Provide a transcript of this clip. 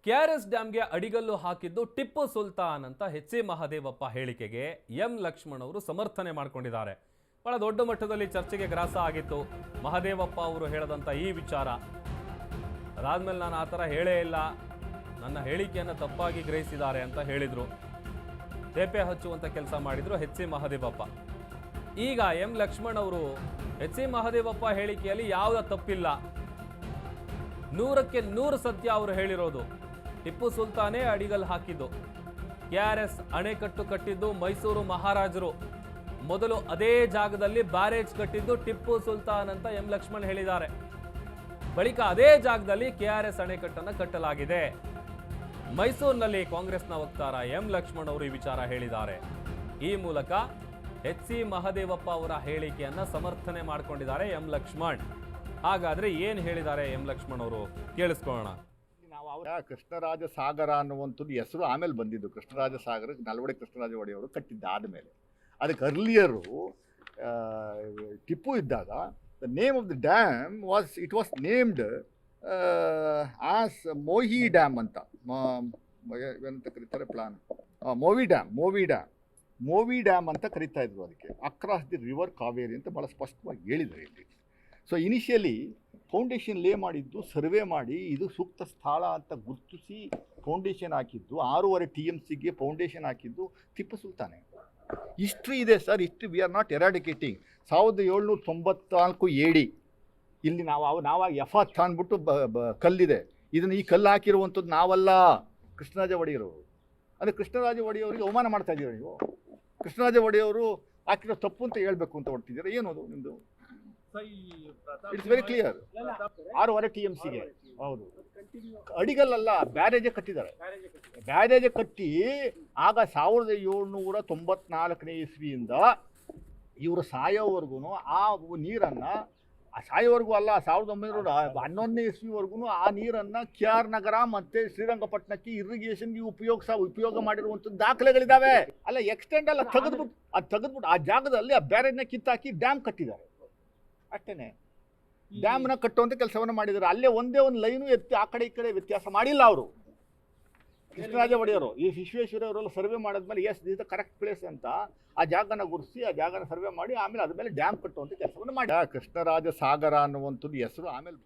KRS ಡ್ಯಾಂಗೆ ಅಡಿಗಲ್ಲು ಹಾಕಿದ್ದು ಟಿಪ್ಪು ಸುಲ್ತಾನ್ ಅಂತ ಎಚ್ ಸಿ ಮಹದೇವಪ್ಪ ಹೇಳಿಕೆಗೆ ಎಂ ಲಕ್ಷ್ಮಣ್ ಅವರು ಸಮರ್ಥನೆ ಮಾಡಿಕೊಂಡಿದ್ದಾರೆ. ಬಹಳ ದೊಡ್ಡ ಮಟ್ಟದಲ್ಲಿ ಚರ್ಚೆಗೆ ಗ್ರಾಸ ಆಗಿತ್ತು ಮಹದೇವಪ್ಪ ಅವರು ಹೇಳದಂತ ಈ ವಿಚಾರ. ಅದಾದ್ಮೇಲೆ ನಾನು ಆ ಥರ ಹೇಳೇ ಇಲ್ಲ, ನನ್ನ ಹೇಳಿಕೆಯನ್ನು ತಪ್ಪಾಗಿ ಗ್ರಹಿಸಿದ್ದಾರೆ ಅಂತ ಹೇಳಿದ್ರು. ತೇಪೆ ಹಚ್ಚುವಂತ ಕೆಲಸ ಮಾಡಿದ್ರು ಎಚ್ ಸಿ ಮಹದೇವಪ್ಪ. ಈಗ ಎಂ ಲಕ್ಷ್ಮಣ್ ಅವರು ಎಚ್ ಸಿ ಮಹದೇವಪ್ಪ ಹೇಳಿಕೆಯಲ್ಲಿ ಯಾವುದೇ ತಪ್ಪಿಲ್ಲ, 100ಕ್ಕೆ 100 ಸತ್ಯ ಅವರು ಹೇಳಿರೋದು. ಟಿಪ್ಪು ಸುಲ್ತಾನೇ ಅಡಿಗಲ್ ಹಾಕಿದ್ದು. ಕೆಆರ್ಎಸ್ ಅಣೆಕಟ್ಟು ಕಟ್ಟಿದ್ದು ಮೈಸೂರು ಮಹಾರಾಜರು. ಮೊದಲು ಅದೇ ಜಾಗದಲ್ಲಿ ಬ್ಯಾರೇಜ್ ಕಟ್ಟಿದ್ದು ಟಿಪ್ಪು ಸುಲ್ತಾನ್ ಅಂತ ಎಂ ಲಕ್ಷ್ಮಣ್ ಹೇಳಿದ್ದಾರೆ. ಬಳಿಕ ಅದೇ ಜಾಗದಲ್ಲಿ ಕೆಆರ್ಎಸ್ ಅಣೆಕಟ್ಟನ್ನು ಕಟ್ಟಲಾಗಿದೆ. ಮೈಸೂರಿನಲ್ಲಿ ಕಾಂಗ್ರೆಸ್ನ ವಕ್ತಾರ ಎಂ ಲಕ್ಷ್ಮಣ್ ಅವರು ಈ ವಿಚಾರ ಹೇಳಿದ್ದಾರೆ. ಈ ಮೂಲಕ ಎಚ್ ಸಿ ಮಹದೇವಪ್ಪ ಅವರ ಹೇಳಿಕೆಯನ್ನ ಸಮರ್ಥನೆ ಮಾಡಿಕೊಂಡಿದ್ದಾರೆ ಎಂ ಲಕ್ಷ್ಮಣ್. ಹಾಗಾದ್ರೆ ಏನ್ ಹೇಳಿದ್ದಾರೆ ಎಂ ಲಕ್ಷ್ಮಣ್ ಅವರು, ಕೇಳಿಸ್ಕೊಳ್ಳೋಣ. ಕೃಷ್ಣರಾಜ ಸಾಗರ ಅನ್ನುವಂಥದ್ದು ಹೆಸರು ಆಮೇಲೆ ಬಂದಿದ್ದು. ಕೃಷ್ಣರಾಜ ಸಾಗರ ನಲ್ವಡಿ ಕೃಷ್ಣರಾಜ ಒಡೆಯವರು ಕಟ್ಟಿದ್ದ ಆದಮೇಲೆ. ಅದಕ್ಕೆ ಅರ್ಲಿಯರು ಟಿಪ್ಪು ಇದ್ದಾಗ the name of the dam was named as Mohi dam ಅಂತ. ಏನಂತ ಕರೀತಾರೆ ಪ್ಲಾನ್, ಮೋವಿ ಡ್ಯಾಮ್ ಅಂತ ಕರೀತಾ ಇದ್ರು. ಅದಕ್ಕೆ ಅಕ್ರಾಸ್ ದಿ ರಿವರ್ ಕಾವೇರಿ ಅಂತ ಭಾಳ ಸ್ಪಷ್ಟವಾಗಿ ಹೇಳಿದ್ರು ಇಲ್ಲಿ. ಸೊ ಇನಿಷಿಯಲಿ ಫೌಂಡೇಶನ್ ಲೇ ಮಾಡಿದ್ದು, ಸರ್ವೆ ಮಾಡಿ ಇದು ಸೂಕ್ತ ಸ್ಥಳ ಅಂತ ಗುರುತಿಸಿ ಫೌಂಡೇಶನ್ ಹಾಕಿದ್ದು, 6.5 TMCಗೆ ಫೌಂಡೇಶನ್ ಹಾಕಿದ್ದು ಟಿಪ್ಪು ಸುಲ್ತಾನೆ. ಹಿಸ್ಟ್ರಿ ಇದೆ sir, history we are not eradicating. 1794 AD ಇಲ್ಲಿ ನಾವು ಎಫತ್ ಅಂದ್ಬಿಟ್ಟು ಕಲ್ಲಿದೆ. ಇದನ್ನು ಈ ಕಲ್ಲು ಹಾಕಿರುವಂಥದ್ದು ನಾವಲ್ಲ, ಕೃಷ್ಣರಾಜ ಒಡೆಯರು. ಅಂದರೆ ಕೃಷ್ಣರಾಜ ಒಡೆಯವರಿಗೆ ಅವಮಾನ ಮಾಡ್ತಾ ಇದ್ದೀರಾ ನೀವು. ಕೃಷ್ಣರಾಜ ಒಡೆಯವರು ಹಾಕಿರೋ ತಪ್ಪು ಅಂತ ಹೇಳ್ಬೇಕು ಅಂತ ಹೊರಟಿದ್ದೀರಾ. ಏನದು ನಿಮ್ಮದು? It's very clear. 6.5 TMCಗೆ ಹೌದು, ಅಡಿಗಲ್ಲಲ್ಲ, ಬ್ಯಾರೇಜೇ ಕಟ್ಟಿದ್ದಾರೆ. ಬ್ಯಾರೇಜೇ ಕಟ್ಟಿ ಆಗ 1794 ಇಸ್ವಿಯಿಂದ ಇವರು ಸಾಯೋವರೆಗೂ ಆ ನೀರನ್ನು, ಸಾಯೋವರೆಗೂ ಅಲ್ಲ, 1911 ಇಸ್ವಿವರೆಗೂ ಆ ನೀರನ್ನು KR ನಗರ ಮತ್ತು ಶ್ರೀರಂಗಪಟ್ಟಣಕ್ಕೆ ಇರಿಗೇಷನ್ಗೆ ಉಪಯೋಗ ಮಾಡಿರುವಂಥದ್ದು ದಾಖಲೆಗಳಿದ್ದಾವೆ. ಅಲ್ಲ ಎಕ್ಸ್ಟೆಂಡ್ ಅಲ್ಲ, ತೆಗೆದ್ಬಿಟ್ಟು ಆ ಜಾಗದಲ್ಲಿ ಆ ಬ್ಯಾರೇಜ್ನ ಕಿತ್ತಾಕಿ ಡ್ಯಾಮ್ ಕಟ್ಟಿದ್ದಾರೆ. ಅಷ್ಟೇ, ಡ್ಯಾಮ್ನ ಕಟ್ಟುವಂಥ ಕೆಲಸವನ್ನು ಮಾಡಿದ್ದಾರೆ. ಅಲ್ಲೇ ಒಂದೇ ಒಂದು ಲೈನು ಎತ್ತಿ ಆ ಕಡೆ ಈ ಕಡೆ ವ್ಯತ್ಯಾಸ ಮಾಡಿಲ್ಲ ಅವರು. ಕೃಷ್ಣರಾಜ ಒಡೆಯರು ಈ ವಿಶ್ವೇಶ್ವರ ಅವರೆಲ್ಲ ಸರ್ವೆ ಮಾಡಿದ್ಮೇಲೆ yes this the correct place ಅಂತ ಆ ಜಾಗನ ಗುರುತಿಸಿ ಆ ಜಾಗನ ಸರ್ವೆ ಮಾಡಿ ಆಮೇಲೆ ಅದ್ರ ಮೇಲೆ ಡ್ಯಾಮ್ ಕಟ್ಟುವಂಥ ಕೆಲಸವನ್ನು ಮಾಡಿ. ಕೃಷ್ಣರಾಜ ಸಾಗರ ಅನ್ನುವಂಥದ್ದು ಹೆಸರು ಆಮೇಲೆ